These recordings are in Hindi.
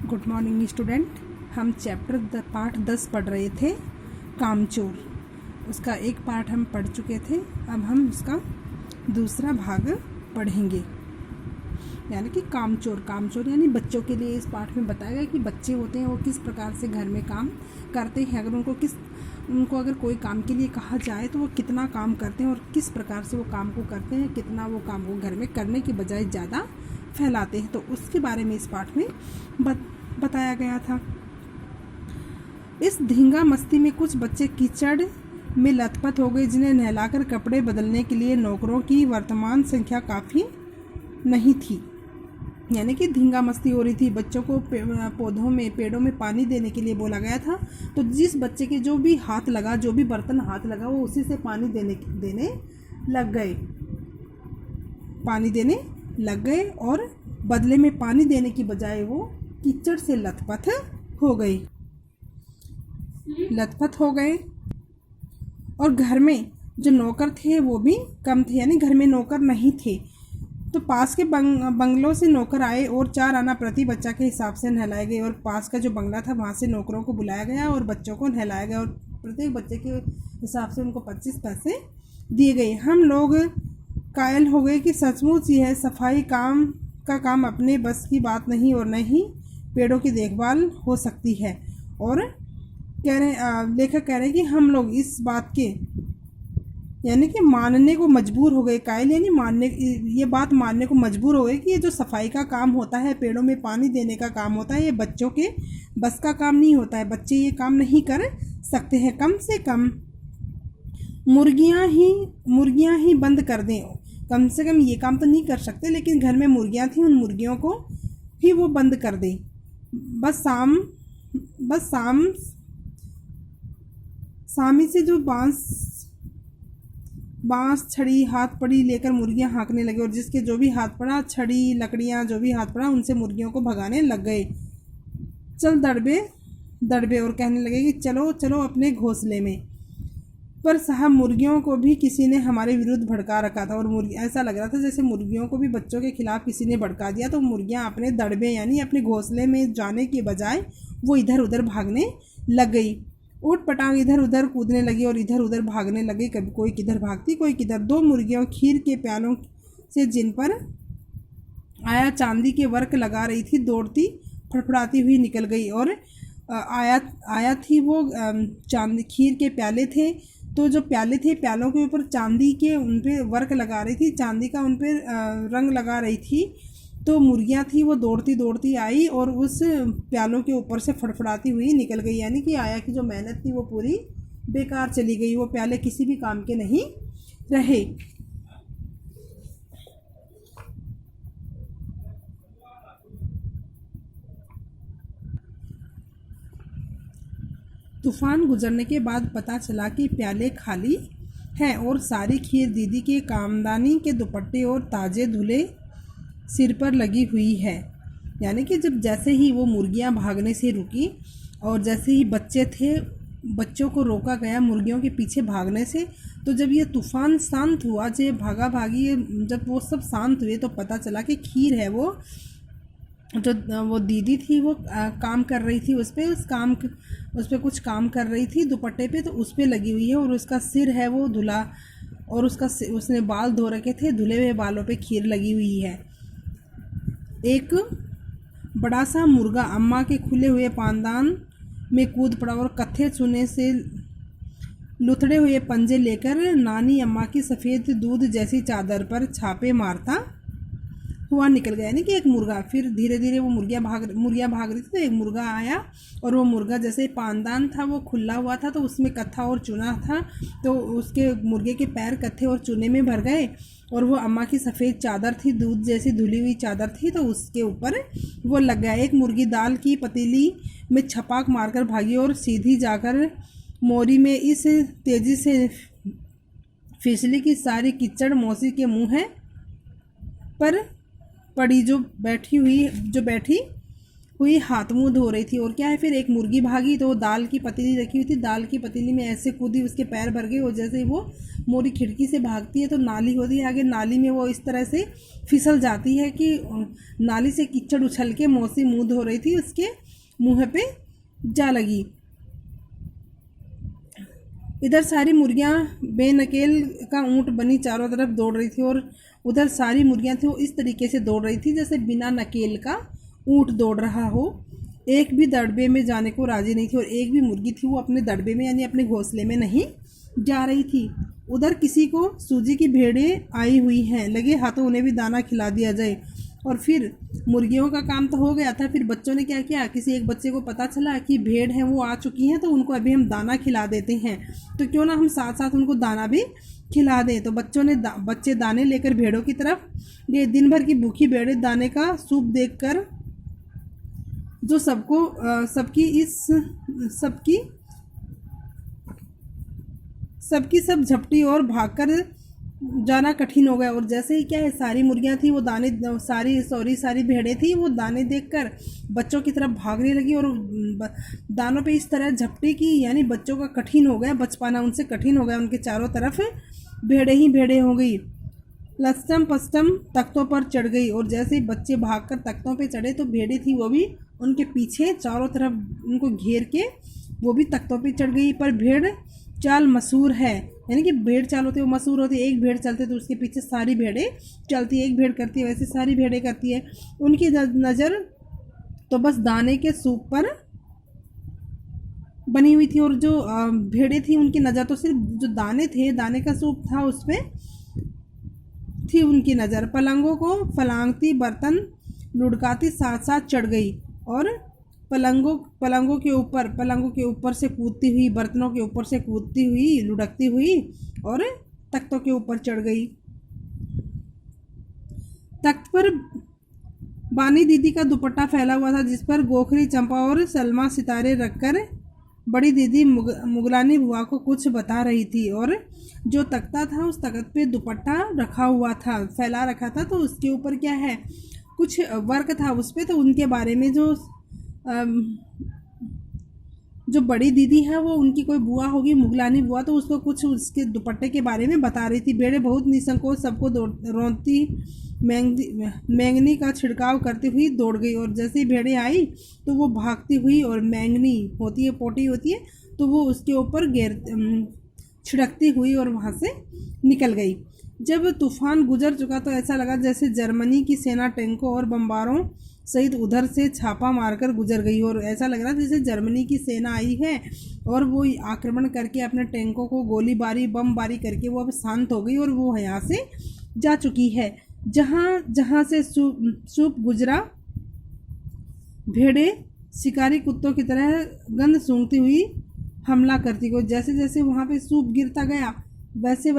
Good morning student. हम पाठ 10 पढ़ रहे थे, कामचोर। उसका एक पार्ट हम पढ़ चुके थे। अब हम उसका दूसरा भाग पढ़ेंगे, यानी कि कामचोर। कामचोर यानी बच्चों के लिए इस पाठ में बताया गया कि बच्चे होते हैं वो किस प्रकार से घर में काम करते हैं। अगर उनको अगर कोई काम के लिए कहा जाए तो वो कितना काम करते हैं और किस प्रकार से वो काम को करते हैं, कितना वो काम को घर में करने की बजाय ज़्यादा फैलाते हैं, तो उसके बारे में इस पाठ में बताया गया था। इस धींगा मस्ती में कुछ बच्चे कीचड़ में लथपथ हो गए, जिन्हें नहलाकर कपड़े बदलने के लिए नौकरों की वर्तमान संख्या काफ़ी नहीं थी। यानी कि धींगा मस्ती हो रही थी। बच्चों को पेड़ों में पानी देने के लिए बोला गया था, तो जिस बच्चे के जो भी हाथ लगा, जो भी बर्तन हाथ लगा, वो उसी से पानी देने लग गए और बदले में पानी देने की बजाय वो कीचड़ से लथपथ हो गए। और घर में जो नौकर थे वो भी कम थे, यानी घर में नौकर नहीं थे। तो पास के बंगलों से नौकर आए और 4 आना प्रति बच्चा के हिसाब से नहलाए गए। और पास का जो बंगला था वहाँ से नौकरों को बुलाया गया और बच्चों को नहलाया गया और प्रत्येक बच्चे के हिसाब से उनको 25 पैसे दिए गए। हम लोग कायल हो गए कि सचमुच यह सफाई का काम अपने बस की बात नहीं और न ही पेड़ों की देखभाल हो सकती है। और लेखक कह रहे हैं कि हम लोग इस बात के यानी कि मानने को मजबूर हो गए। कायल यानी ये बात मानने को मजबूर हो गए कि ये जो सफाई का काम होता है, पेड़ों में पानी देने का काम होता है, ये बच्चों के बस का काम नहीं होता है। बच्चे ये काम नहीं कर सकते हैं। कम से कम मुर्गियां ही बंद कर दें। कम से कम ये काम तो नहीं कर सकते, लेकिन घर में मुर्गियां थी, उन मुर्गियों को ही वो बंद कर दें। बस सामी से जो बांस छड़ी हाथ पड़ी लेकर मुर्गियां हाँकने लगे, और जिसके जो भी हाथ पड़ा, छड़ी लकड़ियां जो भी हाथ पड़ा, उनसे मुर्गियों को भगाने लग गए। चल दड़बे और कहने लगे कि चलो चलो अपने घोंसले में। पर साहब, मुर्गियों को भी किसी ने हमारे विरुद्ध भड़का रखा था। और ऐसा लग रहा था जैसे मुर्गियों को भी बच्चों के खिलाफ किसी ने भड़का दिया। तो मुर्गियां अपने दड़बे यानी अपने घोंसले में जाने की बजाय वो इधर उधर भागने लग गई। ऊट पटांग इधर उधर कूदने लगी और इधर उधर भागने लगी। कभी कोई किधर भागती, कोई किधर। 2 मुर्गियों खीर के प्यालों से जिन पर आया चांदी के वर्क लगा रही थी, दौड़ती फड़फड़ाती हुई निकल गई। और आया थी वो चांदी खीर के प्याले थे, तो जो प्याले थे, प्यालों के ऊपर चांदी के उन पे वर्क लगा रही थी, चांदी का उन पे रंग लगा रही थी। तो मुर्गियां थी वो दौड़ती आई और उस प्यालों के ऊपर से फड़फड़ाती हुई निकल गई। यानी कि आया की जो मेहनत थी वो पूरी बेकार चली गई। वो प्याले किसी भी काम के नहीं रहे। तूफान गुजरने के बाद पता चला कि प्याले खाली हैं और सारी खीर दीदी के कामदानी के दुपट्टे और ताजे धुले सिर पर लगी हुई है। यानी कि जैसे ही वो मुर्गियां भागने से रुकी और जैसे ही बच्चों को रोका गया मुर्गियों के पीछे भागने से, तो जब ये तूफान शांत हुआ, जब वो सब शांत हुए, तो पता चला कि खीर है वो दीदी थी, वो काम कर रही थी उस पे कुछ काम कर रही थी दुपट्टे पे, तो उस पे लगी हुई है। और उसका सिर है वो धुला, और उसने बाल धो रखे थे, धुले हुए बालों पे खीर लगी हुई है। एक बड़ा सा मुर्गा अम्मा के खुले हुए पानदान में कूद पड़ा और कत्थे चूने से लुथड़े हुए पंजे लेकर नानी अम्मा की सफ़ेद दूध जैसी चादर पर छापे मारता हुआ निकल गया। यानी कि एक मुर्गा, फिर धीरे धीरे वो मुर्गियां भाग रही थी, तो एक मुर्गा आया और वो मुर्गा जैसे पानदान था वो खुला हुआ था, तो उसमें कत्था और चूना था, तो उसके मुर्गे के पैर कत्थे और चूने में भर गए। और वो अम्मा की सफ़ेद चादर थी, दूध जैसी धुली हुई चादर थी, तो उसके ऊपर वो लग गया। एक मुर्गी दाल की पतीली में छपाक मारकर भागी और सीधी जाकर मोरी में इस तेज़ी से फिसली की सारी कीचड़ मौसी के मुँह पर पड़ी। जो बैठी हुई हाथ मुंह धो रही थी। और क्या है, फिर एक मुर्गी भागी तो दाल की पतीली रखी हुई थी, दाल की पतीली में ऐसे कूदी, उसके पैर भर गए और जैसे वो मोरी खिड़की से भागती है तो नाली होती है आगे, नाली में वो इस तरह से फिसल जाती है कि नाली से कीचड़ उछल के मौसी मुंह धो रही थी, उसके मुँह पे जा लगी। इधर सारी मुर्गियाँ बेनकेल का ऊँट बनी चारों तरफ दौड़ रही थी और उधर सारी मुर्गियाँ थी वो इस तरीके से दौड़ रही थी जैसे बिना नकेल का ऊँट दौड़ रहा हो। एक भी दड़बे में जाने को राजी नहीं थी और एक भी मुर्गी थी वो अपने दड़बे में यानी अपने घोंसले में नहीं जा रही थी। उधर किसी को सूजी की भेड़ें आई हुई हैं, लगे हाथों उन्हें भी दाना खिला दिया जाए। और फिर मुर्गियों का काम तो हो गया था, फिर बच्चों ने क्या किया, किसी एक बच्चे को पता चला कि भेड़ हैं वो आ चुकी हैं तो उनको अभी हम दाना खिला देते हैं, तो क्यों ना हम साथ साथ उनको दाना भी खिला दें। तो बच्चों ने बच्चे दाने लेकर भेड़ों की तरफ गए। दिन भर की भूखी भेड़ें दाने का सूप देखकर जो सबकी सब झपटी और भागकर जाना कठिन हो गया। और जैसे ही क्या है, सारी मुर्गियां थी वो सारी भेड़ें थी वो दाने देखकर बच्चों की तरफ भागने लगी और दानों पे इस तरह झपटी की, यानी बच्चों का कठिन हो गया, बच पाना उनसे कठिन हो गया। उनके चारों तरफ भेड़ें ही भेड़ें हो गई। लस्तम पस्तम तख्तों पर चढ़ गई और जैसे ही बच्चे भागकर तख्तों पे चढ़े तो भेड़ें थी वो भी उनके पीछे चारों तरफ उनको घेर के वो भी तख्तों पे चढ़ गई। पर भेड़ चाल मशहूर है, यानी कि भेड़ चाल होती है वो मशहूर होती है। एक भेड़ चलते तो उसके पीछे सारी भेड़ें चलती है, एक भेड़ करती है वैसे सारी भेड़ें करती है। उनकी नज़र तो बस दाने के सूप पर बनी हुई थी और जो भेड़ें थी उनकी नज़र तो सिर्फ जो दाने थे, दाने का सूप था उस पर थी उनकी नज़र। पलंगों को फलांगती बर्तन लुढ़काती साथ साथ चढ़ गई और पलंगों के ऊपर से कूदती हुई, बर्तनों के ऊपर से कूदती हुई, लुढ़कती हुई और तख्तों के ऊपर चढ़ गई। तख्त पर बानी दीदी का दुपट्टा फैला हुआ था जिस पर गोखरी, चंपा और सलमा सितारे रखकर बड़ी दीदी मुगलानी बुआ को कुछ बता रही थी। और जो तख्ता था उस तख्त पे दुपट्टा रखा हुआ था, फैला रखा था, तो उसके ऊपर क्या है, कुछ वर्क था उस पर। तो उनके बारे में जो बड़ी दीदी है वो उनकी कोई बुआ होगी, मुगलानी बुआ, तो उसको कुछ उसके दुपट्टे के बारे में बता रही थी। भेड़ें बहुत निसंकोच सबको रोंती मैंगनी का छिड़काव करती हुई दौड़ गई और जैसे ही भेड़ें आई तो वो भागती हुई, और मैंगनी होती है, पोटी होती है, तो वो उसके ऊपर छिड़कती हुई और वहाँ से निकल गई। जब तूफान गुजर चुका तो ऐसा लगा जैसे जर्मनी की सेना टैंकों और बम्बारों सहित उधर से छापा मारकर गुजर गई, और ऐसा लग रहा जैसे जर्मनी की सेना आई है और वो आक्रमण करके अपने टैंकों को गोलीबारी बमबारी करके वो अब शांत हो गई और वो यहाँ से जा चुकी है। जहाँ से सूप गुजरा, भेड़ें शिकारी कुत्तों की तरह गंध सूंघती हुई हमला करती गई। जैसे जैसे वहाँ पे सूप गिरता गया वैसे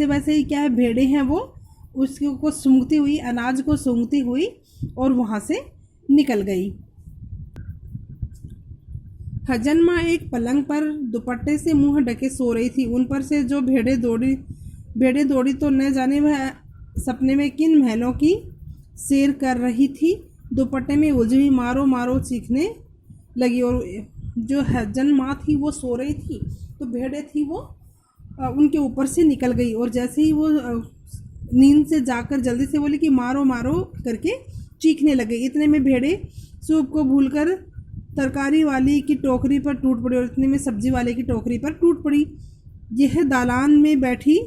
वैसे ही क्या है, भेड़ें हैं वो उसको सूंघती हुई, अनाज को सूंघती हुई और वहाँ से निकल गई। हजनमा एक पलंग पर दुपट्टे से मुंह ढके सो रही थी। उन पर से जो भेड़ें दौड़ी तो न जाने वह सपने में किन महलों की सैर कर रही थी। दुपट्टे में उलझी हुई मारो चीखने लगी और जो हजनमा थी वो सो रही थी तो भेड़ें थी वो उनके ऊपर से निकल गई और जैसे ही वो नींद से जाकर जल्दी से बोली कि मारो करके चीखने लगे। इतने में भेड़ें सूप को भूलकर तरकारी वाली की टोकरी पर टूट पड़ी और इतने में सब्जी वाले की टोकरी पर टूट पड़ी। यह दालान में बैठी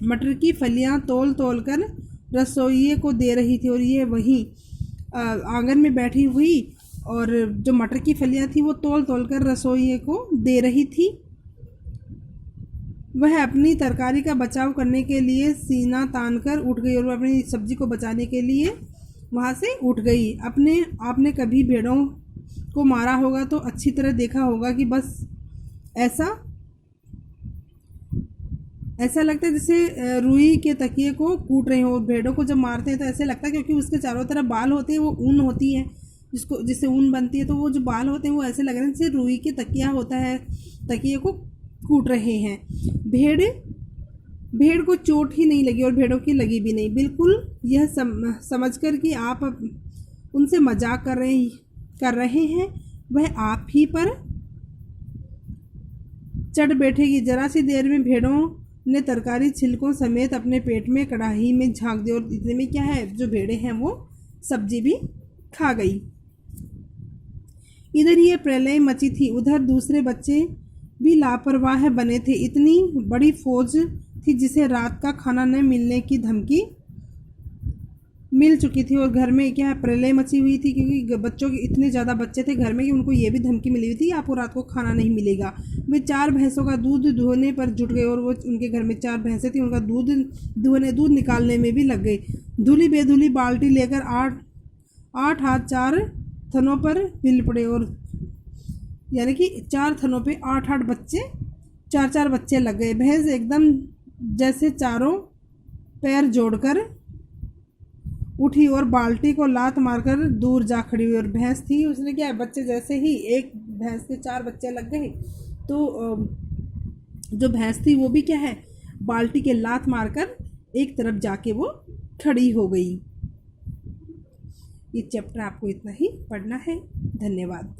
मटर की फलियां तोल कर रसोइये को दे रही थी और ये वहीं आंगन में बैठी हुई और जो मटर की फलियां थी वो तोल कर रसोइये को दे रही थी। वह अपनी तरकारी का बचाव करने के लिए सीना तानकर उठ गई और अपनी सब्जी को बचाने के लिए वहाँ से उठ गई। आपने कभी भेड़ों को मारा होगा तो अच्छी तरह देखा होगा कि बस ऐसा लगता है जैसे रुई के तकिए को कूट रहे हो। भेड़ों को जब मारते हैं तो ऐसे लगता है क्योंकि उसके चारों तरफ बाल होते हैं, वो ऊन होती है जिससे ऊन बनती है, तो वो जो बाल होते हैं वो ऐसे लग रहे हैं जैसे रुई के तकिया होता है, तकिए को कूट रहे हैं। भेड़ भेड़ को चोट ही नहीं लगी और भेड़ों की लगी भी नहीं। बिल्कुल यह समझकर कि आप उनसे मजाक कर रहे हैं, वह आप ही पर चढ़ बैठेगी। जरा सी देर में भेड़ों ने तरकारी छिलकों समेत अपने पेट में कढ़ाई में झाँक दी और इतने में क्या है, जो भेड़ें हैं वो सब्जी भी खा गई। इधर ये प्रलय मची थी, उधर दूसरे बच्चे भी लापरवाह बने थे। इतनी बड़ी फौज थी जिसे रात का खाना न मिलने की धमकी मिल चुकी थी और घर में क्या है, प्रलय मची हुई थी क्योंकि बच्चों के इतने ज़्यादा बच्चे थे घर में कि उनको ये भी धमकी मिली हुई थी आपको रात को खाना नहीं मिलेगा। वे 4 भैंसों का दूध दुहने पर जुट गए और वो उनके घर में 4 भैंसें थी, उनका दूध निकालने में भी लग गई। धुली बेधुली बाल्टी लेकर 8 हाथ 4 थनों पर मिल पड़े और यानी कि 4 थनों पे 8 बच्चे 4 बच्चे लग गए। भैंस एकदम जैसे चारों पैर जोड़कर उठी और बाल्टी को लात मारकर दूर जा खड़ी हुई। और भैंस थी, उसने क्या, बच्चे जैसे ही एक भैंस के 4 बच्चे लग गए तो जो भैंस थी वो भी क्या है, बाल्टी के लात मारकर एक तरफ जाके वो खड़ी हो गई। ये चैप्टर आपको इतना ही पढ़ना है। धन्यवाद।